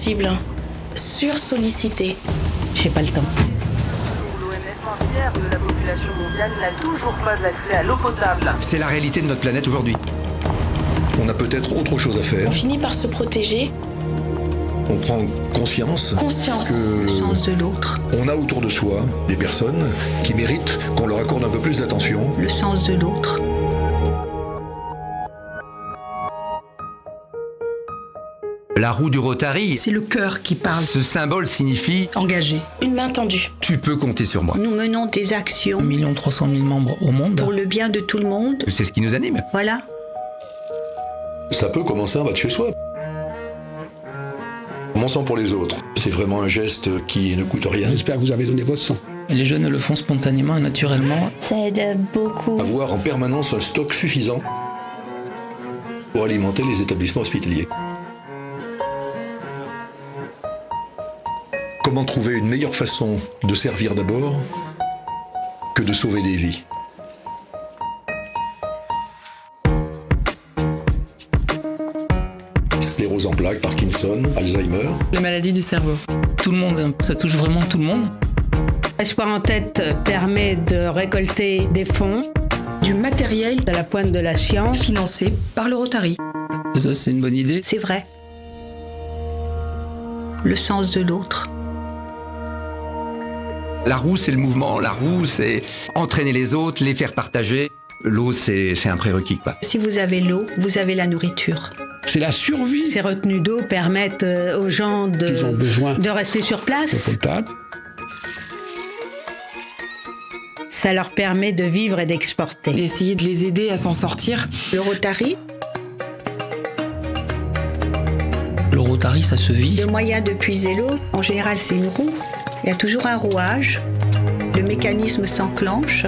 sensible, sursollicité. J'ai pas le temps. L'OMS, un tiers de la population mondiale n'a toujours pas accès à l'eau potable. C'est la réalité de notre planète aujourd'hui. On a peut-être autre chose à faire. On finit par se protéger. On prend conscience Le sens de l'autre. on a autour de soi des personnes qui méritent qu'on leur accorde un peu plus d'attention. Le sens de l'autre. La roue du Rotary, C'est le cœur qui parle. ce symbole signifie Engagé. Une main tendue. « tu peux compter sur moi Nous menons des actions 1 300 000 membres au monde. pour le bien de tout le monde. ». C'est ce qui nous anime. Voilà. Ça peut commencer en bas de chez soi. Mon sang pour les autres, c'est vraiment un geste qui ne coûte rien. J'espère que vous avez donné votre sang. Et les jeunes le font spontanément et naturellement. Ça aide beaucoup. Avoir en permanence un stock suffisant pour alimenter les établissements hospitaliers. Comment trouver une meilleure façon de servir d'abord que de sauver des vies? Sclérose en plaques, Parkinson, Alzheimer. Les maladies du cerveau. Tout le monde, ça touche vraiment tout le monde. Espoir en tête permet de récolter des fonds, du matériel à la pointe de la science, Financé par le Rotary. Ça, c'est une bonne idée. C'est vrai. Le sens de l'autre. La roue, c'est le mouvement. La roue, c'est entraîner les autres, les faire partager. L'eau, c'est un prérequis, quoi. Si vous avez l'eau, vous avez la nourriture. C'est la survie. ces retenues d'eau permettent aux gens Ils ont besoin de rester sur d'eau place. potable. Ça leur permet de vivre et d'exporter. Essayer de les aider à s'en sortir. Le Rotary, Le Rotary, ça se vit. le moyen de puiser l'eau, en général c'est une roue. Il y a toujours un rouage. Le mécanisme s'enclenche.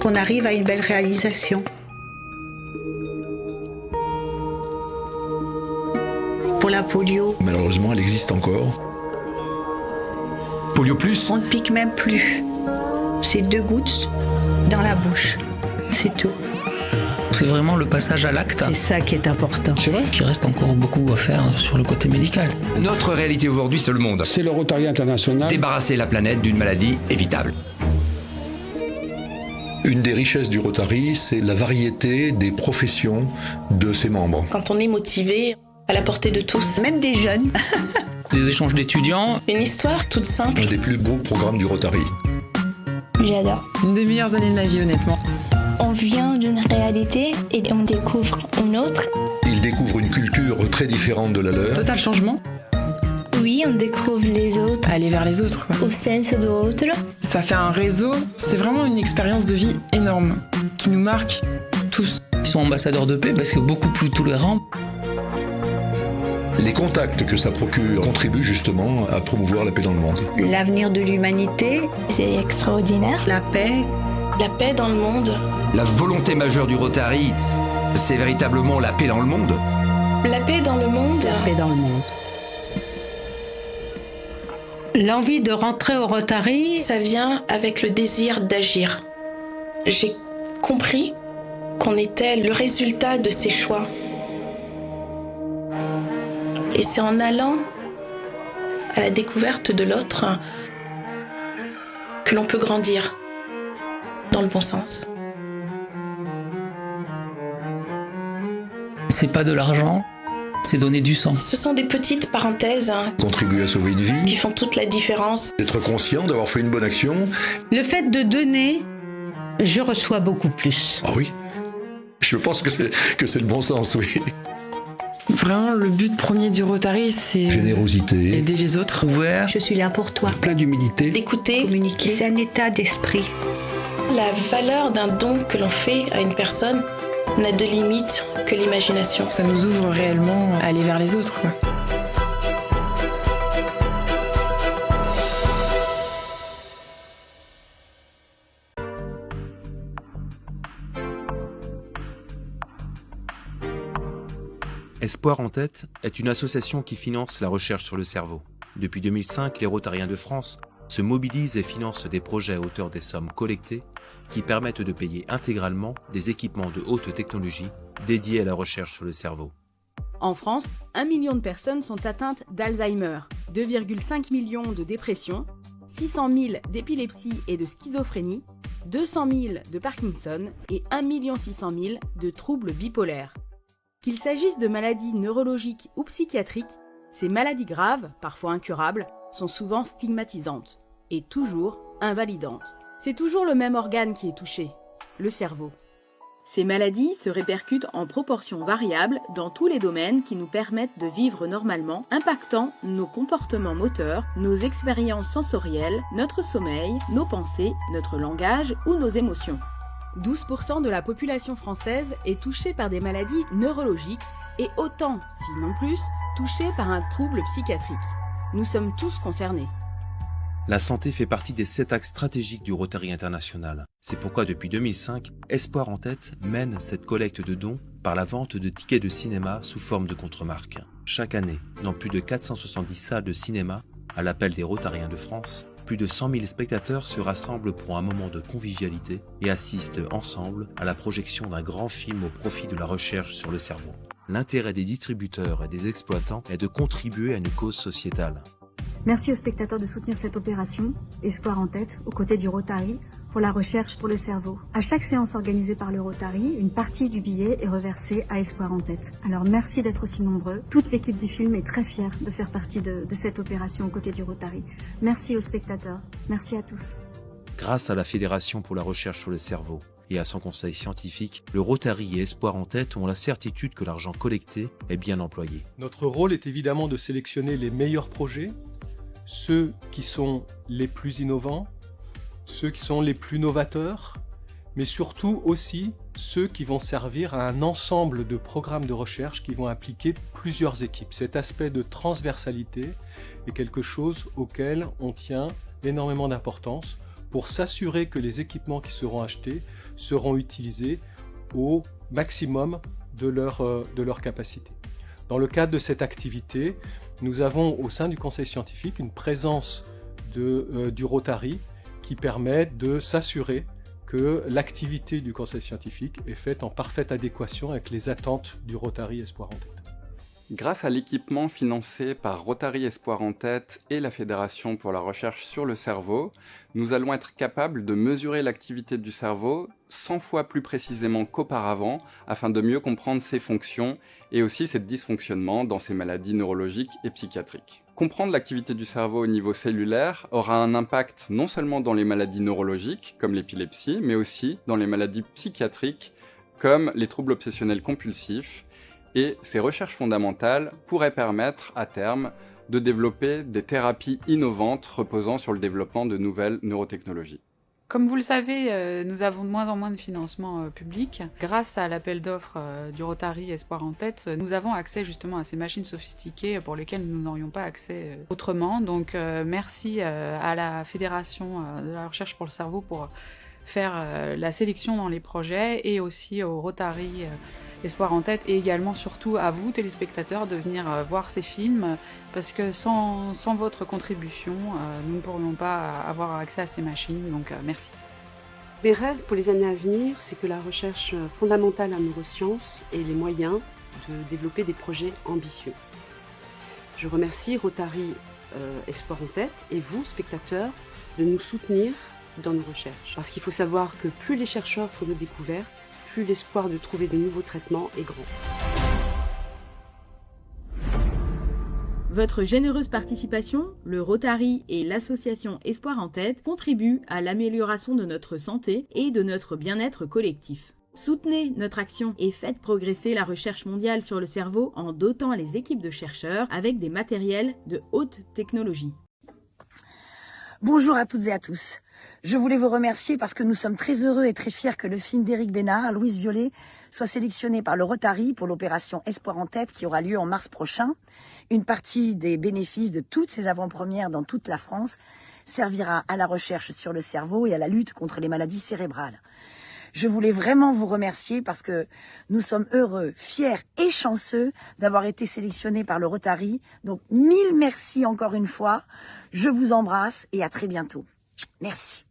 Qu'on arrive à une belle réalisation. Pour la polio, Malheureusement, elle existe encore. Polio Plus, on ne pique même plus. C'est 2 gouttes dans la bouche. C'est tout. C'est vraiment le passage à l'acte C'est ça qui est important. C'est vrai. qui reste encore beaucoup à faire sur le côté médical. notre réalité aujourd'hui, c'est le monde. C'est le Rotary International. Débarrasser la planète d'une maladie évitable. Une des richesses du Rotary, c'est la variété des professions de ses membres. Quand on est motivé, à la portée de tous. Même des jeunes. Des échanges d'étudiants. Une histoire toute simple. Un des plus beaux programmes du Rotary. J'adore. Une des meilleures années de ma vie, honnêtement. On vient d'une réalité et on découvre une autre. Ils découvrent une culture très différente de la leur. Total changement. Oui, on découvre les autres Aller vers les autres, quoi. au sens de l'autre. Ça fait un réseau. C'est vraiment une expérience de vie énorme qui nous marque tous. Ils sont ambassadeurs de paix parce que beaucoup plus tolérants. Les contacts que ça procure contribuent justement à promouvoir la paix dans le monde. L'avenir de l'humanité, C'est extraordinaire. la paix. La paix dans le monde. La volonté majeure du Rotary, c'est véritablement la paix dans le monde. La paix dans le monde. Paix dans le monde. L'envie de rentrer au Rotary, Ça vient avec le désir d'agir. J'ai compris qu'on était le résultat de ses choix. Et c'est en allant à la découverte de l'autre que l'on peut grandir dans le bon sens. C'est pas de l'argent, c'est donner du sens. Ce sont des petites parenthèses Contribuer à sauver une vie, qui font toute la différence. d'être conscient d'avoir fait une bonne action. le fait de donner, je reçois beaucoup plus. Ah oui, je pense que c'est le bon sens, oui. Vraiment, le but premier du Rotary, c'est Générosité, aider les autres. Ouvert, Je suis là pour toi. Plein d'humilité. D'écouter Communiquer. C'est un état d'esprit. la valeur d'un don que l'on fait à une personne n'a de limite que l'imagination. Ça nous ouvre réellement à aller vers les autres, quoi. Espoir en tête est une association qui finance la recherche sur le cerveau. Depuis 2005, les Rotariens de France se mobilisent et financent des projets à hauteur des sommes collectées qui permettent de payer intégralement des équipements de haute technologie dédiés à la recherche sur le cerveau. En France, 1 million de personnes sont atteintes d'Alzheimer, 2,5 millions de dépression, 600 000 d'épilepsie et de schizophrénie, 200 000 de Parkinson et 1 600 000 de troubles bipolaires. Qu'il s'agisse de maladies neurologiques ou psychiatriques, ces maladies graves, parfois incurables, sont souvent stigmatisantes et toujours invalidantes. C'est toujours le même organe qui est touché, le cerveau. Ces maladies se répercutent en proportions variables dans tous les domaines qui nous permettent de vivre normalement, impactant nos comportements moteurs, nos expériences sensorielles, notre sommeil, nos pensées, notre langage ou nos émotions. 12% de la population française est touchée par des maladies neurologiques et autant, sinon plus, touchée par un trouble psychiatrique. Nous sommes tous concernés. La santé fait partie des 7 axes stratégiques du Rotary International. C'est pourquoi depuis 2005, Espoir en tête mène cette collecte de dons par la vente de tickets de cinéma sous forme de contre-marque. Chaque année, dans plus de 470 salles de cinéma, à l'appel des Rotariens de France, plus de 100 000 spectateurs se rassemblent pour un moment de convivialité et assistent ensemble à la projection d'un grand film au profit de la recherche sur le cerveau. L'intérêt des distributeurs et des exploitants est de contribuer à une cause sociétale. Merci aux spectateurs de soutenir cette opération, Espoir en tête, aux côtés du Rotary, pour la recherche pour le cerveau. À chaque séance organisée par le Rotary, une partie du billet est reversée à Espoir en tête. Alors merci d'être aussi nombreux. Toute l'équipe du film est très fière de faire partie de cette opération aux côtés du Rotary. Merci aux spectateurs. Merci à tous. Grâce à la Fédération pour la recherche sur le cerveau et à son conseil scientifique, le Rotary et Espoir en tête ont la certitude que l'argent collecté est bien employé. Notre rôle est évidemment de sélectionner les meilleurs projets, ceux qui sont les plus innovants, ceux qui sont les plus novateurs, mais surtout aussi ceux qui vont servir à un ensemble de programmes de recherche qui vont impliquer plusieurs équipes. Cet aspect de transversalité est quelque chose auquel on tient énormément d'importance pour s'assurer que les équipements qui seront achetés seront utilisés au maximum de leur capacité. Dans le cadre de cette activité, nous avons au sein du conseil scientifique une présence du Rotary qui permet de s'assurer que l'activité du conseil scientifique est faite en parfaite adéquation avec les attentes du Rotary Espoir en tête. Grâce à l'équipement financé par Rotary Espoir en tête et la Fédération pour la recherche sur le cerveau, nous allons être capables de mesurer l'activité du cerveau 100 fois plus précisément qu'auparavant afin de mieux comprendre ses fonctions et aussi ses dysfonctionnements dans ces maladies neurologiques et psychiatriques. Comprendre l'activité du cerveau au niveau cellulaire aura un impact non seulement dans les maladies neurologiques comme l'épilepsie, mais aussi dans les maladies psychiatriques comme les troubles obsessionnels compulsifs. Et ces recherches fondamentales pourraient permettre, à terme, de développer des thérapies innovantes reposant sur le développement de nouvelles neurotechnologies. Comme vous le savez, nous avons de moins en moins de financement public. Grâce à l'appel d'offres du Rotary Espoir en tête, nous avons accès justement à ces machines sophistiquées pour lesquelles nous n'aurions pas accès autrement. Donc merci à la Fédération de la recherche pour le cerveau pour faire la sélection dans les projets et aussi au Rotary Espoir en tête et également surtout à vous téléspectateurs de venir voir ces films parce que sans votre contribution nous ne pourrions pas avoir accès à ces machines, donc merci. Mes rêves pour les années à venir, c'est que la recherche fondamentale en neurosciences ait les moyens de développer des projets ambitieux. Je remercie Rotary Espoir en tête et vous, spectateurs, de nous soutenir dans nos recherches. Parce qu'il faut savoir que plus les chercheurs font de découvertes, plus l'espoir de trouver de nouveaux traitements est grand. Votre généreuse participation, le Rotary et l'association Espoir en tête contribuent à l'amélioration de notre santé et de notre bien-être collectif. Soutenez notre action et faites progresser la recherche mondiale sur le cerveau en dotant les équipes de chercheurs avec des matériels de haute technologie. Bonjour à toutes et à tous. Je voulais vous remercier parce que nous sommes très heureux et très fiers que le film d'Éric Bénard, Louise Violet, soit sélectionné par le Rotary pour l'opération Espoir en tête qui aura lieu en mars prochain. Une partie des bénéfices de toutes ces avant-premières dans toute la France servira à la recherche sur le cerveau et à la lutte contre les maladies cérébrales. Je voulais vraiment vous remercier parce que nous sommes heureux, fiers et chanceux d'avoir été sélectionnés par le Rotary. Donc 1000 merci encore une fois. Je vous embrasse et à très bientôt. Merci.